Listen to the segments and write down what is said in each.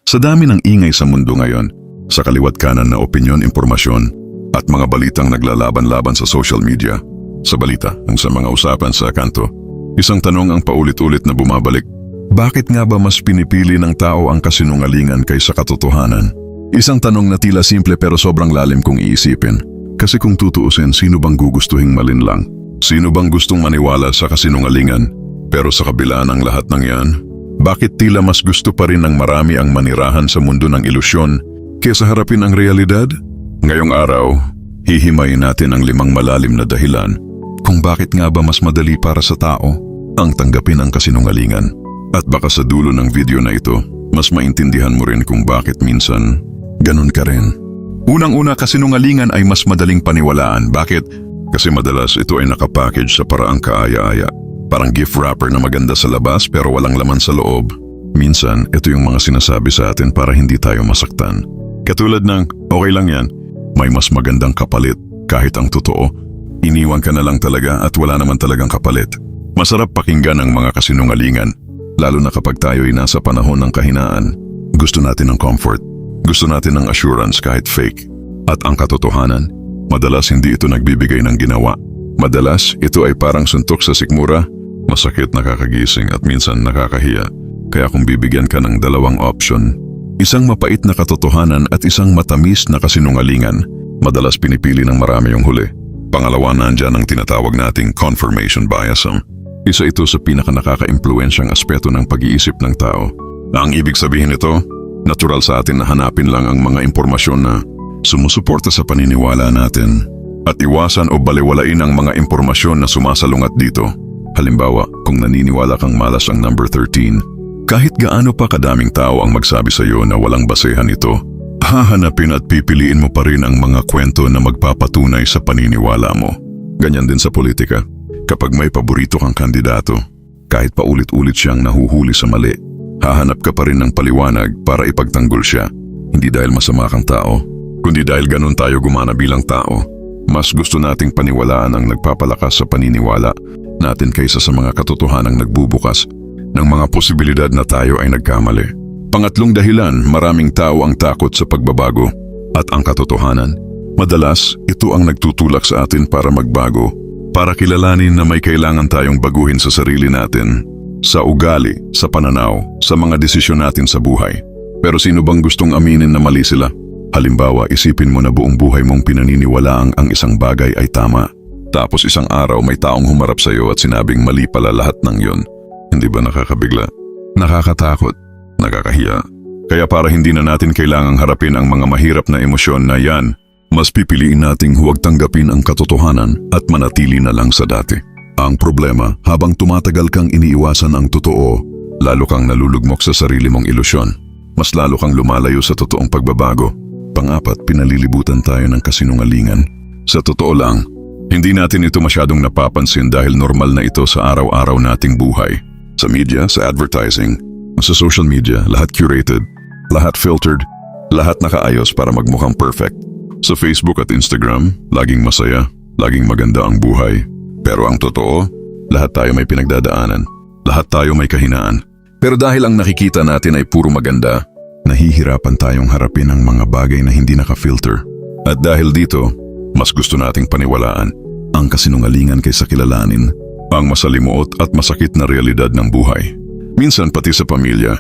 Sa dami ng ingay sa mundo ngayon, sa kaliwat kanan na opinyon, impormasyon, at mga balitang naglalaban-laban sa social media, sa balita, ang sa mga usapan sa kanto, isang tanong ang paulit-ulit na bumabalik. Bakit nga ba mas pinipili ng tao ang kasinungalingan kaysa katotohanan? Isang tanong na tila simple pero sobrang lalim kung iisipin. Kasi kung tutuusin, sino bang gugustuhing malinlang? Sino bang gustong maniwala sa kasinungalingan? Pero sa kabila ng lahat ng yan, bakit tila mas gusto pa rin ng marami ang manirahan sa mundo ng ilusyon kaysa harapin ang realidad? Ngayong araw, hihimayin natin ang 5 malalim na dahilan kung bakit nga ba mas madali para sa tao ang tanggapin ang kasinungalingan. At baka sa dulo ng video na ito, mas maintindihan mo rin kung bakit minsan ganun ka rin. Unang-una, kasinungalingan ay mas madaling paniwalaan. Bakit? Kasi madalas ito ay nakapackage sa paraang kaaya-aya. Parang gift wrapper na maganda sa labas pero walang laman sa loob. Minsan, ito yung mga sinasabi sa atin para hindi tayo masaktan. Katulad ng, okay lang yan, may mas magandang kapalit kahit ang totoo. Iniwan ka na lang talaga at wala naman talagang kapalit. Masarap pakinggan ang mga kasinungalingan, lalo na kapag tayo'y nasa panahon ng kahinaan. Gusto natin ng comfort. Gusto natin ng assurance kahit fake. At ang katotohanan, madalas hindi ito nagbibigay ng ginawa. Madalas, ito ay parang suntok sa sikmura, masakit, nakakagising at minsan nakakahiya. Kaya kung bibigyan ka ng 2 option, isang mapait na katotohanan at isang matamis na kasinungalingan, madalas pinipili ng marami yung huli. Pangalawa, nandyan ang tinatawag nating confirmation bias. Isa ito sa pinaka-nakaka-impluensyang aspeto ng pag-iisip ng tao. Ang ibig sabihin nito, natural sa atin na hanapin lang ang mga impormasyon na sumusuporta sa paniniwala natin at iwasan o balewalain ang mga impormasyon na sumasalungat dito. Halimbawa, kung naniniwala kang malas ang number 13, kahit gaano pa kadaming tao ang magsabi sa iyo na walang basehan ito, hahanapin at pipiliin mo pa rin ang mga kwento na magpapatunay sa paniniwala mo. Ganyan din sa politika. Kapag may paborito kang kandidato, kahit paulit-ulit siyang nahuhuli sa mali, hahanap ka pa rin ng paliwanag para ipagtanggol siya. Hindi dahil masama kang tao, kundi dahil ganun tayo gumana bilang tao. Mas gusto nating paniwalaan ang nagpapalakas sa paniniwala natin kaysa sa mga katotohanang nagbubukas ng mga posibilidad na tayo ay nagkamali. Pangatlong dahilan, maraming tao ang takot sa pagbabago at ang katotohanan. Madalas, ito ang nagtutulak sa atin para magbago, para kilalanin na may kailangan tayong baguhin sa sarili natin, sa ugali, sa pananaw, sa mga desisyon natin sa buhay. Pero sino bang gustong aminin na mali sila? Halimbawa, isipin mo na buong buhay mong pinaniniwalaang ang isang bagay ay tama. Tapos isang araw may taong humarap sa iyo at sinabing mali pala lahat ng yon. Hindi ba nakakabigla? Nakakatakot? Nakakahiya? Kaya para hindi na natin kailangang harapin ang mga mahirap na emosyon na yan, mas pipiliin nating huwag tanggapin ang katotohanan at manatili na lang sa dati. Ang problema, habang tumatagal kang iniiwasan ang totoo, lalo kang nalulugmok sa sarili mong ilusyon. Mas lalo kang lumalayo sa totoong pagbabago. Pang-apat, pinalilibutan tayo ng kasinungalingan. Sa totoo lang, hindi natin ito masyadong napapansin dahil normal na ito sa araw-araw nating buhay. Sa media, sa advertising, sa social media, lahat curated, lahat filtered, lahat nakaayos para magmukhang perfect. Sa Facebook at Instagram, laging masaya, laging maganda ang buhay. Pero ang totoo, lahat tayo may pinagdadaanan, lahat tayo may kahinaan. Pero dahil ang nakikita natin ay puro maganda, nahihirapan tayong harapin ang mga bagay na hindi naka-filter. At dahil dito, mas gusto nating paniwalaan ang kasinungalingan kaysa kilalanin ang masalimuot at masakit na realidad ng buhay. Minsan pati sa pamilya,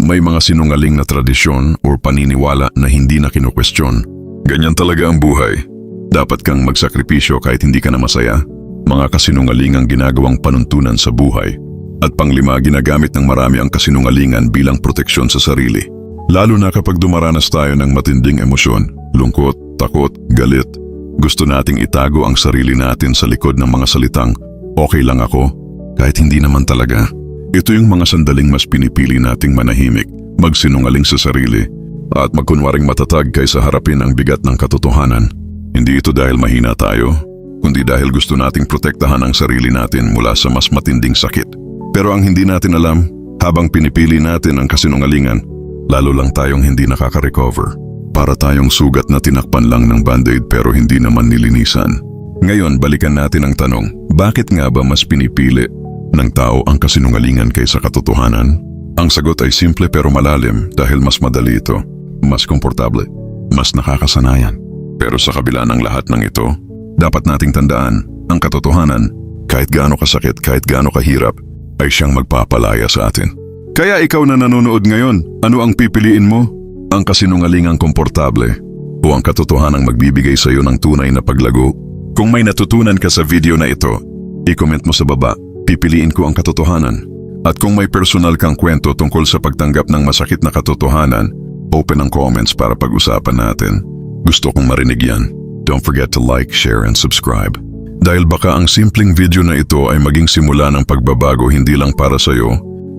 may mga sinungaling na tradisyon o paniniwala na hindi na kinukwestiyon. Ganyan talaga ang buhay. Dapat kang magsakripisyo kahit hindi ka na masaya. Mga kasinungalingang ginagawang panuntunan sa buhay. At panglima, ginagamit ng marami ang kasinungalingan bilang proteksyon sa sarili. Lalo na kapag dumaranas tayo ng matinding emosyon, lungkot, takot, galit. Gusto nating itago ang sarili natin sa likod ng mga salitang, okay lang ako, kahit hindi naman talaga. Ito yung mga sandaling mas pinipili nating manahimik, magsinungaling sa sarili, at magkunwaring matatag kaysa harapin ang bigat ng katotohanan. Hindi ito dahil mahina tayo, kundi dahil gusto nating protektahan ang sarili natin mula sa mas matinding sakit. Pero ang hindi natin alam, habang pinipili natin ang kasinungalingan, lalo lang tayong hindi nakaka-recover. Para tayong sugat na tinakpan lang ng band-aid pero hindi naman nilinisan. Ngayon, balikan natin ang tanong, bakit nga ba mas pinipili ng tao ang kasinungalingan kaysa katotohanan? Ang sagot ay simple pero malalim dahil mas madali ito, mas komportable, mas nakakasanayan. Pero sa kabila ng lahat ng ito, dapat nating tandaan ang katotohanan, kahit gaano kasakit, kahit gaano kahirap, ay siyang magpapalaya sa atin. Kaya ikaw na nanonood ngayon, ano ang pipiliin mo? Ang kasinungalingang komportable o ang katotohanang magbibigay sa iyo ng tunay na paglago? Kung may natutunan ka sa video na ito, i-comment mo sa baba, pipiliin ko ang katotohanan. At kung may personal kang kwento tungkol sa pagtanggap ng masakit na katotohanan, open ang comments para pag-usapan natin. Gusto kong marinig yan. Don't forget to like, share, and subscribe. Dahil baka ang simpleng video na ito ay maging simula ng pagbabago hindi lang para sa iyo,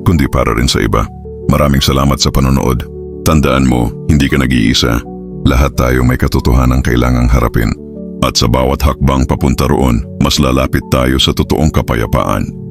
kundi para rin sa iba. Maraming salamat sa panonood. Tandaan mo, hindi ka nag-iisa. Lahat tayo may katotohanang kailangang harapin. At sa bawat hakbang papunta roon, mas lalapit tayo sa totoong kapayapaan.